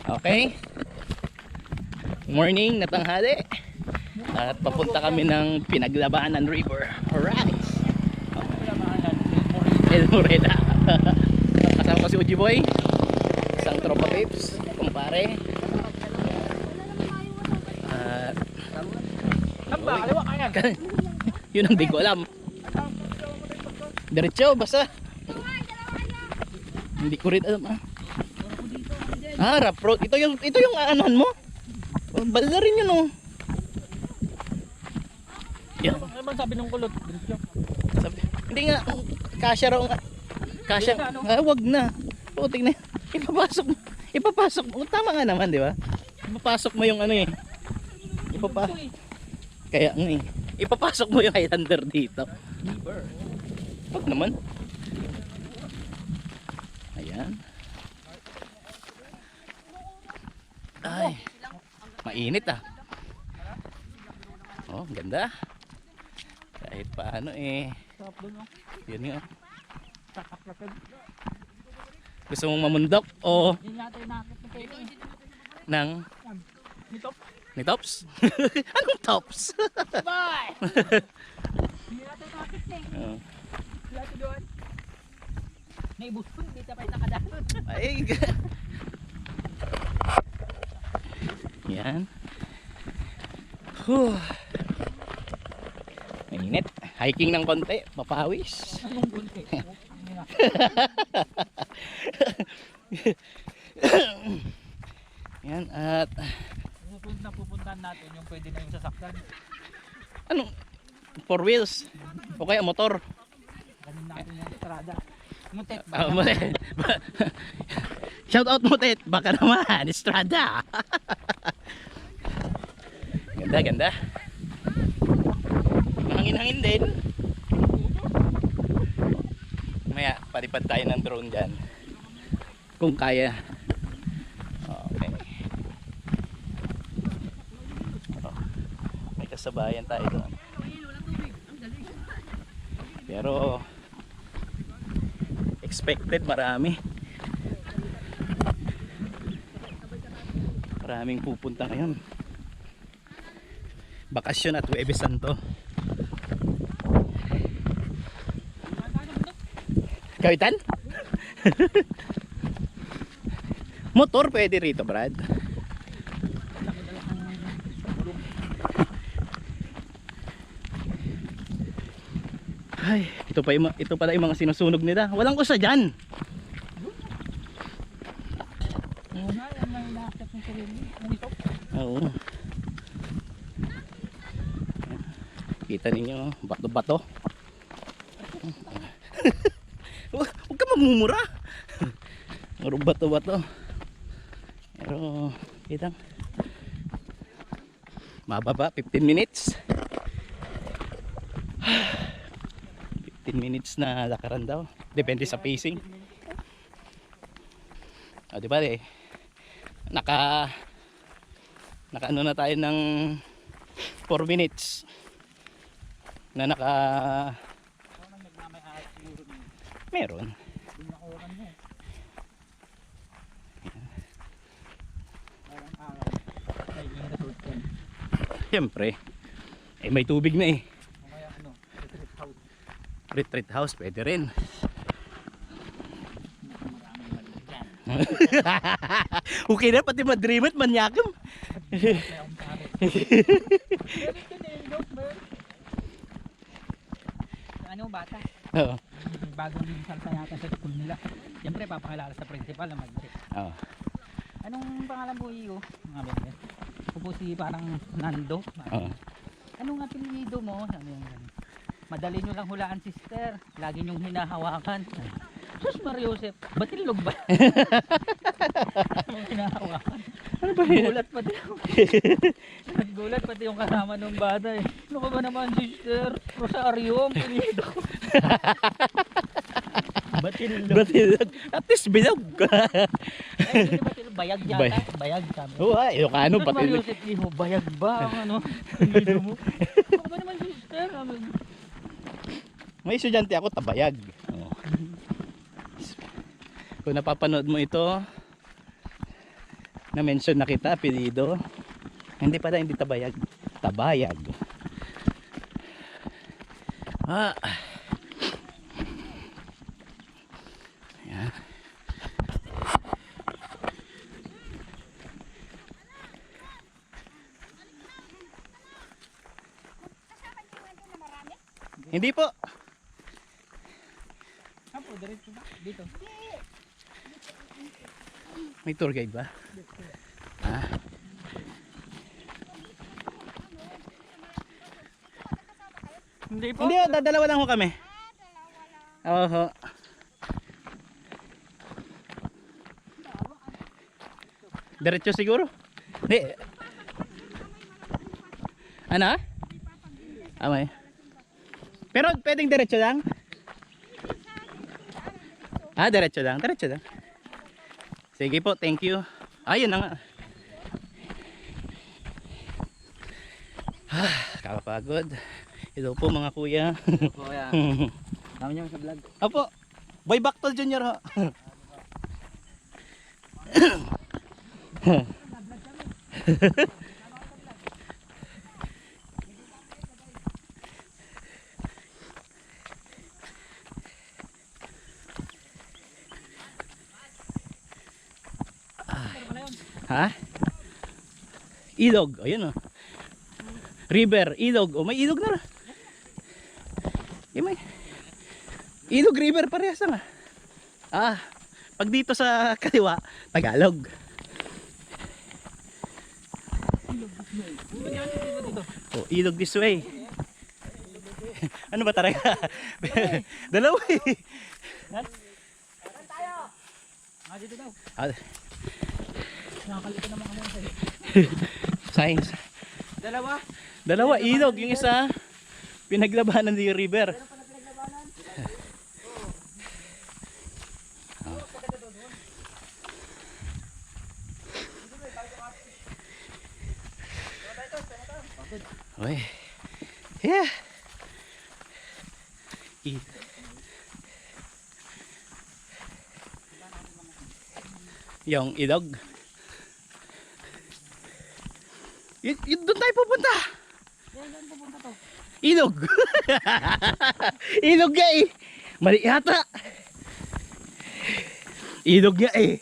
Okay. Morning na tanghali. At papunta kami ng Pinaglabanan River. Alright. El Morena. Kasama ko si Uji Boy. Isang tropa tips. Kumpare. Yun ang di ko alam. Diretso, basta. Hindi ko rin alam. Rough road. Ito yung anuhan mo? Balda rin yun, oh. Yan. Ano bang sabi ng kulot? Hindi nga, kasya raw nga. Kasya, wag na. Putik na. Ipapasok mo. Tama nga naman, di ba? Ipapasok mo yung ano eh. Kaya nga eh. Ipapasok mo yung Highlander dito. Wag naman. Ayan. Ay. Mainit ah. Oh, ganda. Kahit paano eh. Yun nga. Gusto mong mamundok o ng ni tops? Anong tops? Bye! Hindi natin nakakit eh. Naibus ko, hindi tapay nakadaan. Ay. Yan. Mainit. Hiking ng konti, mapawis. Anong bunti? Yan at pupuntahan natin yung pwede na yung sasakyan. anong 4 wheels o kaya motor. Ganun natin yung estrada. Mutet. Mutet. Shout out Mutet. Baka naman Estrada. Ganda ganda. Mahangin-hangin din. Maya palipad tayo ng drone dyan kung kaya. Okay. May kasabayan tayo doon. Pero expected maraming pupunta ngayon. Bakasyon at Huwebes Santo. Kawitan? Motor pwede rito, Brad. Ay, ito pala yung mga sinusunog nila. Walang usa diyan. Oo. Kita ninyo, bato-bato. Huwag ka mamumura. Puro bato-bato. Pero, kitang mababa, 15 minutes. 15 minutes na lakaran daw. Depende sa pacing. O, diba eh? Naka ano na tayo ng 4 minutes na meron. Siyempre may tubig na eh. Retreat house pwede rin. Okay na pati madream at manyakam. Ano bata? Oo. Bagong linisal sa yata sa school nila. Siyempre papakilala sa principal na Madrid. Oo. Anong pangalan mo iyo? Mga bebe. Ako si parang Nando. Oo. Anong apelyido mo? Sabi niya. Madali nyo lang hulaan, sister. Lagi nyong hinahawakan. Sus Mariosep, batilog ba? Hinahawakan. Ano ba yun? Nagulat pati Nagulat pati yung kasama ng bata eh. Ano ka ba naman, sister? Rosario ang apelyido ko. Batilog. At least bilog. Ay, hindi batilog. Bayag yata. Bayag sabi. Oo, Ilocano Sus batilog. Mariosep, iho, bayag ba ang ano? Apelyido mo? Ano ka ba naman, sister? May estudyante ako, tabayag. Oh. Kung napapanood mo ito, Na-mention na kita, apelido. Hindi pala, hindi Tabayag. Tabayag. Ah. Ayan. Hindi po. Apo, diretso ba? Dito. May tour guide ba? Ah. Hindi po. Hindi, oh, dadalawa lang ho kami. Oo ho. Diretso siguro? Hindi. Ano? Amay. Pero pwedeng diretso lang? Ah, diretso lang. Diretso lang. Sige po, thank you. Ayun na nga. Kakapagod. Ito po mga kuya. Kuya. Tama niyo sa vlog. Opo. Boy Bactol Junior ho. Ha? Ilog. Ayun oh. River, ilog. Oh, may ilog na. May ilog, river parehas lang ah. Ah, pag dito sa kaliwa, Tagalog. Oh, ilog this way. Ano ba talaga? Dalawa eh. Dito daw. Ah, Nakakalito naman kami sa science. Dalawa. Dalawa, ilog. Yung isa, pinaglabanan ng river. Oy. Yeah. Yung ilog. Yun doon tayo pupunta. Ilog. Ilog nga eh. Mali yata. Ilog nga eh.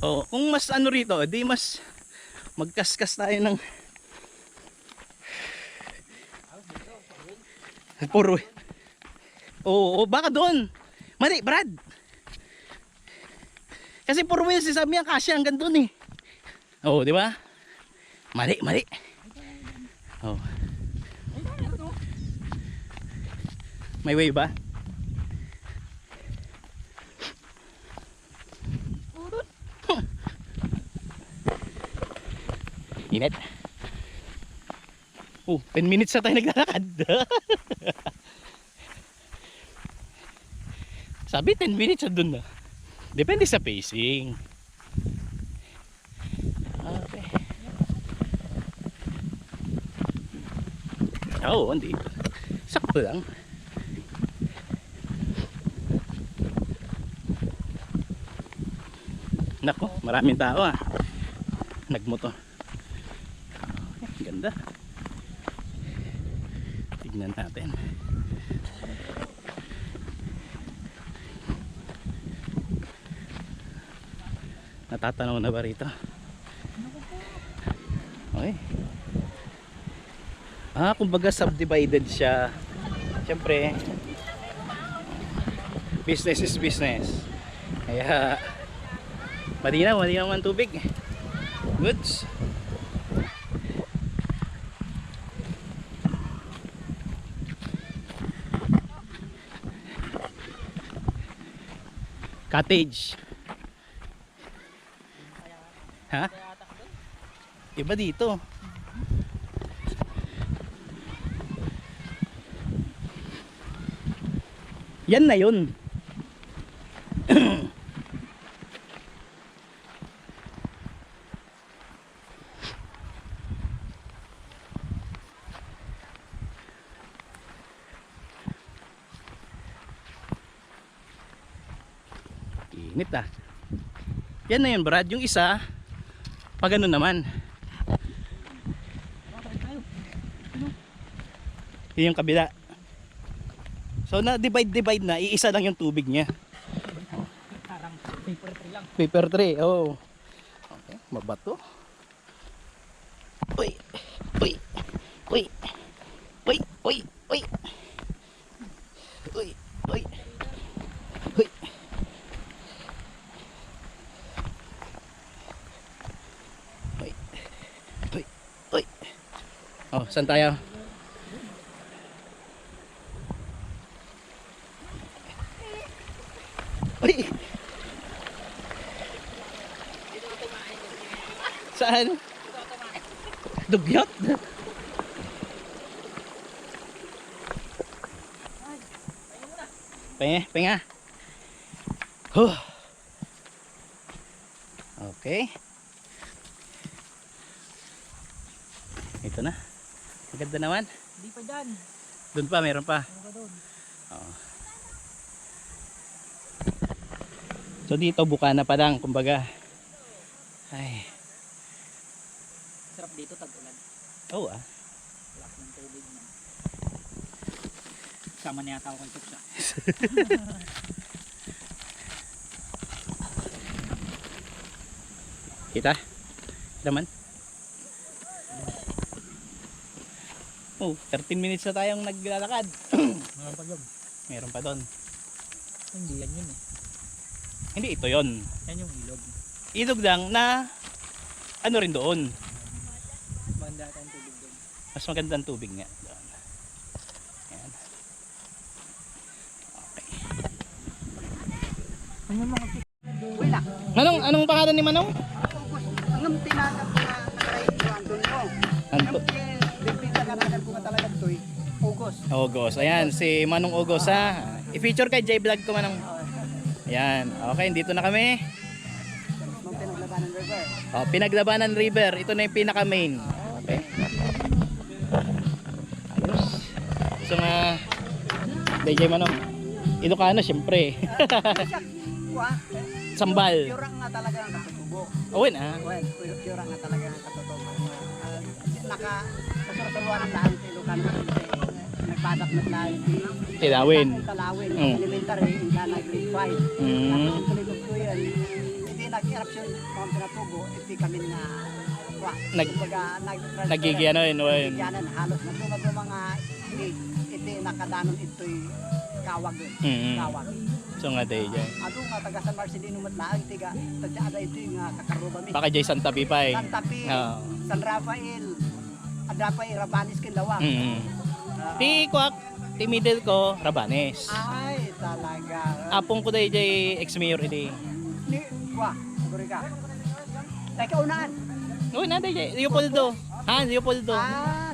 Oh, kung mas ano rito, di mas magkaskas tayo ng puro. Oo, baka doon. Mali, Brad. Kasi puro wheels, sabi niya kasya hanggang doon eh. Oo, di ba? Mali, mali. Oh. May way ba? Init. Oh, 10 minutes na tayo naglalakad. Sabi 10 minutes na dun na. Depende sa pacing. Okay. Oo, hindi. Sakto lang. Nako, maraming tao ah. Nagmotor. Ganda. Tignan natin. Natatanaw na ba rito? Okay. Ah, kumbaga subdivided siya. Siyempre, business is business. Kaya malinaw ang tubig. Goods. Cottage. Ha? Iba dito. Yan na yun. init ah. Yan na yun Brad, yung isa pag ano naman. Yun yung kabila. So na divide na, iisa lang yung tubig niya. Parang paper tray lang. Paper tray, oh. Okay, mabato. Uy, uy, uy, uy, uy, uy, uy, uy, uy. Uy, uy, uy. Oh, saan tayo? Uy. Saan? Dugyot. Penga. Huh. Okay. Ito na. Maganda naman. Hindi pa dyan. Doon pa, meron pa. Ano ba doon? Oo. So dito buka na pa lang, kumbaga. Ay. Sarap dito tag-ulan. Oo ah. Wala ng tubig na. Sama niya ako kay Tuksa. Kita? Naman? Oh, 13 minutes na tayong naglalakad. Meron pa doon. Meron pa doon. Hindi yan yun eh. Hindi ito yon. Yan yung ilog. Ilog lang na ano rin doon. Maganda tayong tubig doon. Mas maganda ang tubig nga doon. Ayan. Okay. Ano mga Wala. Anong pangalan ni Manong? Ang tinanap ko na nakaray doon mo. Anto. Bibigyan ka na ko talaga ito eh. Ugos. Ogos. Ayan, si Manong Ogos ha. I-feature kay J-Vlog ko Manong. Ayan. Okay, dito na kami. Mount Pinaglabanan River. Oh, Pinaglabanan River. Ito na yung pinaka main. Okay. Ayos. So nga DJ Manong. Ilocano syempre. Kuha. Sambal. Pure nga talaga ang katutubo. Owen ah. Well, pure nga talaga ang katutubo. Kasuraturuan ang lahat sa Ilocano. Nagpadak na lahat. Tilawin. Talawin. Mm. Elementary. Hindi na grade 5. Mm. Tapos tuloy ko yan. Hindi nag-eruption Mount Pinatubo. Hindi kami na kuha. Nagiging ano yun, Owen. Nagigyanan halos. Nagtungad yung mga iti nakadanon ito'y kawag yun. Mm. Kawag. So nga DJ. Ano nga taga San Marcelino matlaang tiga tadya ada ito nga kakaruba mi. Baka Jay Santa Fe pa eh. San Tapi, Oo. San Rafael, Adapay, Rabanis Kinlawang. Mm. Ti Kwak, ti middle ko, Rabanes. Ay, talaga. Apong ko DJ ex-mayor iti. Ni, wah, guri ka. Tay kaunaan. Uy na DJ, Leopoldo. Ha, Leopoldo.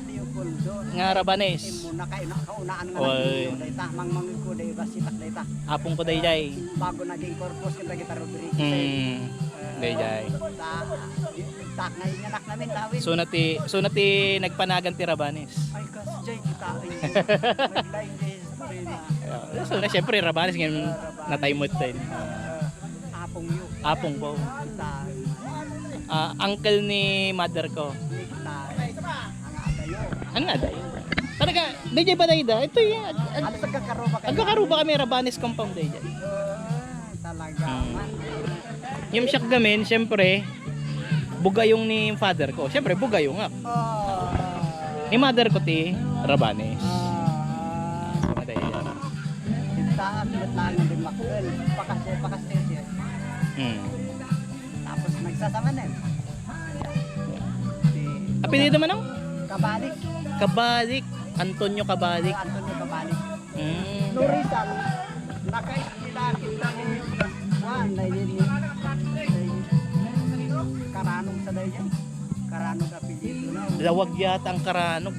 Leopoldo. Nga Rabanes. Muna kaunaan nga Oy. naging dayta, mangmangin ko day basitak dayta. Apong ko DJ. Bago naging corpus kita kita Rodriguez. DJ. Tak na inyanak namin lawin. So nati nagpanagan ti Rabanes. Ay kasjay kita ay. Naglain day story na. So na syempre Rabanes ngayon natay-mood din. Apong yu. Apong po. Kita. Uncle ni mother ko. Kita. Ang adayo. Ano nga day? Talaga, DJ ba day da? Ito yan. Ano sa kakaruba kayo? Agkakaruba kami Rabanes compound DJ. Talaga man. Yung siyak gamin, syempre, bugayong ni father ko. Syempre, bugayong nga. Ni mother ko ti Rabanes. Mga day yan. Kita at lang din makul. Pakas siya. Tapos nagsasama na. Apelido man ang? Kabalik. Kabalik. Antonio Kabalik. Antonio Kabalik. Mm. Nurisan. Nakailakit lang Juan. Karanong sa dayo dyan. Karanong apelido na. Lawag yata ang Karanog.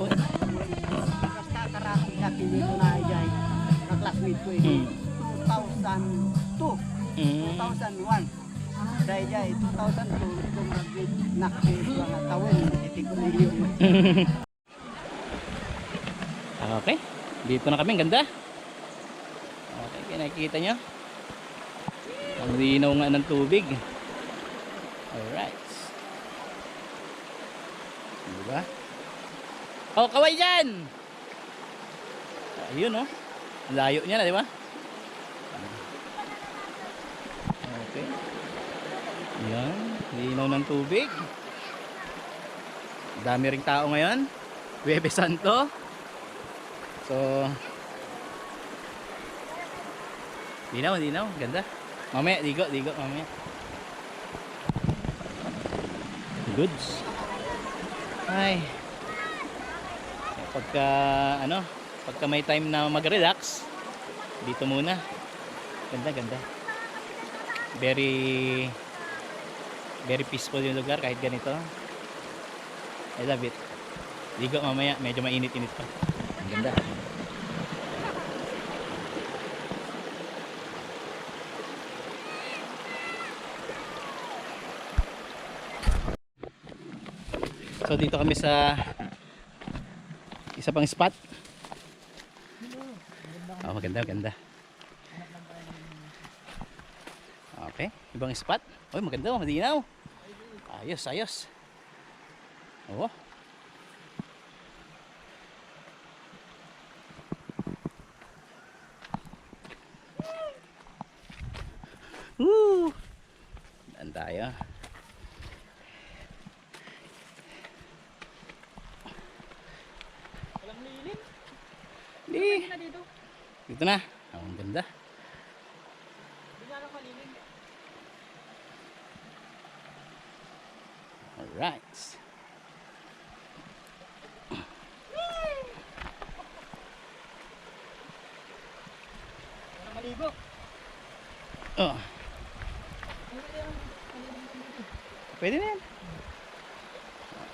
Oh. Basta karanong apelido na dyan. Na classmate ko eh. 2002. 2001. Dahil dyan, 2002, graduate nakapit mga tawin, hindi ko na yun. Okay, dito na kami, ang ganda. Okay, nakikita nyo. Ang linaw nga ng tubig. Alright. Diba? Oh, kaway dyan! Ayun oh. Layo niya na, di ba? Okay. Yan. Linaw ng tubig. Dami ring tao ngayon. Huwebes Santo. So, linaw. Ganda. Mamaya, ligo. Mamaya. Goods. Ay. Pagka may time na mag-relax, dito muna. Ganda. Very peaceful yung lugar kahit ganito. I love it. Ligo mamaya, medyo mainit-init pa. Ang ganda. So dito kami sa isa pang spot. Oh, maganda. Okay, ibang spot. Oy, maganda, malinaw. Ayos. Oh. Woo! Daan tayo. Walang lilim. Eh, Dito. dito na. Oh, ang ganda. Hindi nga lang malilim. Alright. Walang maligo. Oh. Pwede na yan.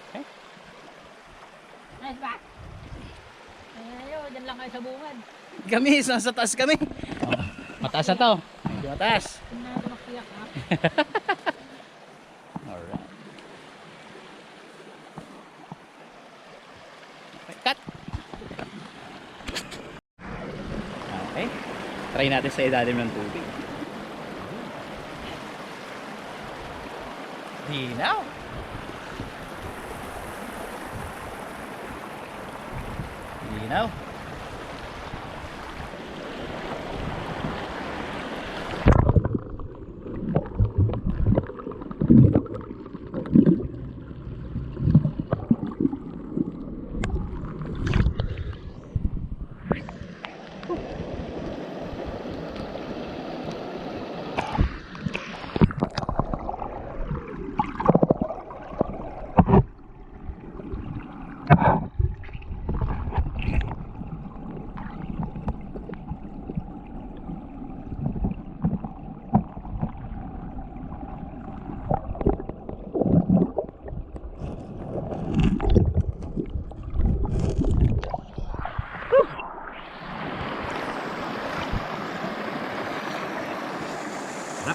Okay. Nice ba? Ayaw, dyan lang kayo sa bungad. Kami, nasa taas kami. Oh, mataas na to. Medyo mataas. Tingnan natin makiyak ha. Alright. Okay, cut. Okay. Try natin sa ilalim ng tubig. Linaw. Linaw.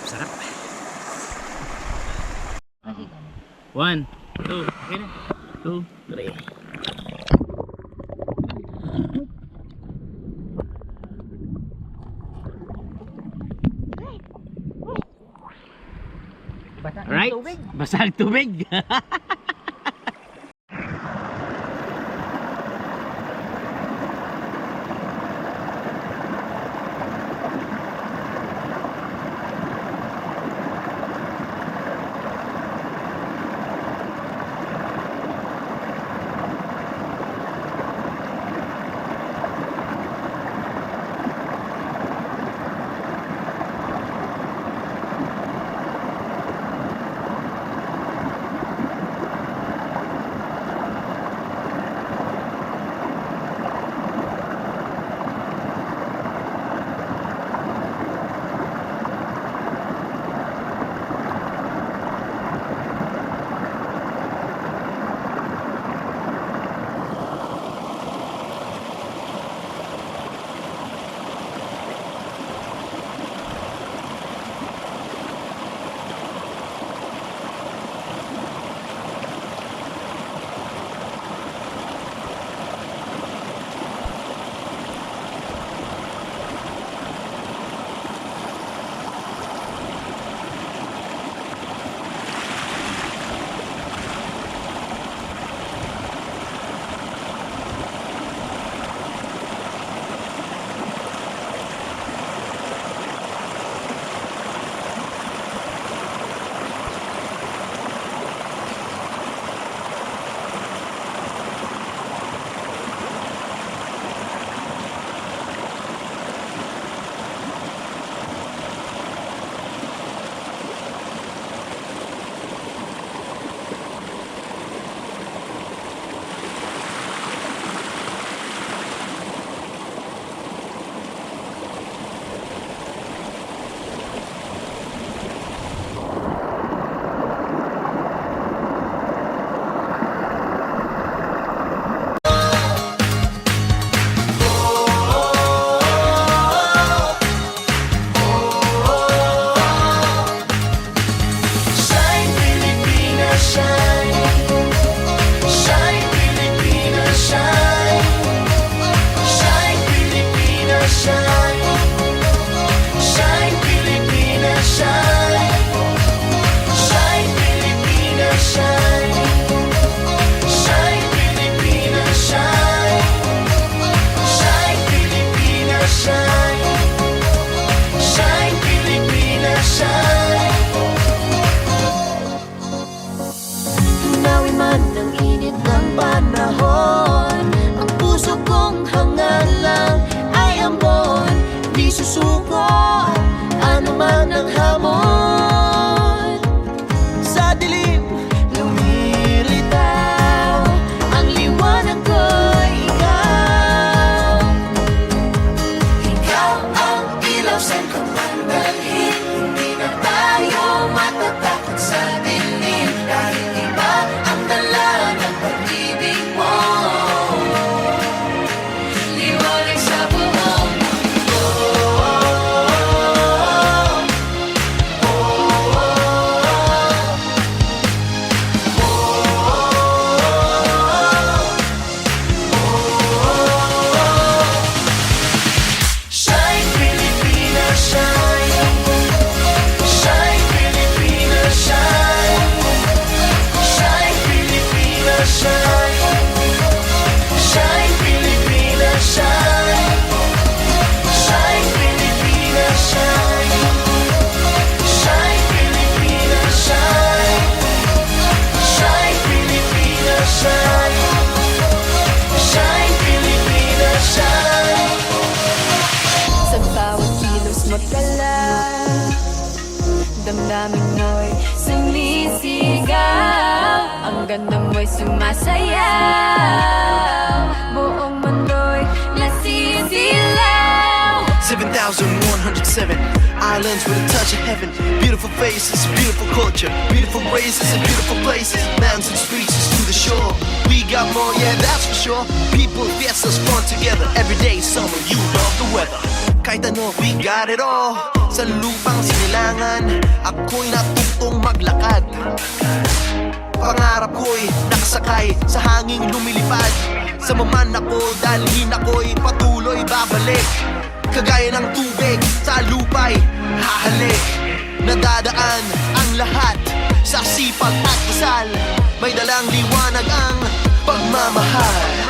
Sarap. 1, 2, okay na. 2, 3. Alright, basag tubig. shine. Shine, Pilipinas, shine. Shine, Pilipinas, shine. Shine, Pilipinas, shine. Shine, Pilipinas, shine. Shine, Pilipinas, shine. Shine, Pilipinas, shine. Shine, Pilipinas, shine. Tunawin man ng init ng panahon, ang puso kong hangal lang ay ambon. Di susuko, ano man ang hamon. Sa dilim, lumilitaw, ang liwanag ko'y ikaw. Ikaw ang ilaw sa kamandalhin, hindi na tayo matatakot sa dilim. Kahit iba ang dala ng pag-ibig mo, liwanag sa buong mundo. Shine, Pilipinas, shine. Shine, Pilipinas, shine. Shine, Pilipinas, shine. Shine, Pilipinas, shine. Shine, Pilipinas, shine. Shine, Pilipinas, shine. Shine, Pilipinas, shine. Shine, Pilipinas, shine. Sa bawat kilos magdala, damdamin mo'y sumisigaw, ang ganda mo'y sumasayaw, buong mundo'y nasisilaw. 7,107 islands with a touch of heaven. Beautiful faces, beautiful culture, beautiful races and beautiful places. Mountains, beaches to the shore. We got more, yeah, that's for sure. People, fiestas, fun together. Every day, summer, you love the weather. Kahit ano, we got it all. Sa lupang sinilangan, ako'y natutong maglakad. Pangarap ko'y nakasakay sa hanging lumilipad. Sa maman ako, dalhin ako'y patuloy babalik. Kagaya ng tubig sa lupa'y hahalik. Nadadaan ang lahat sa sipag at dasal. May dalang liwanag ang pagmamahal.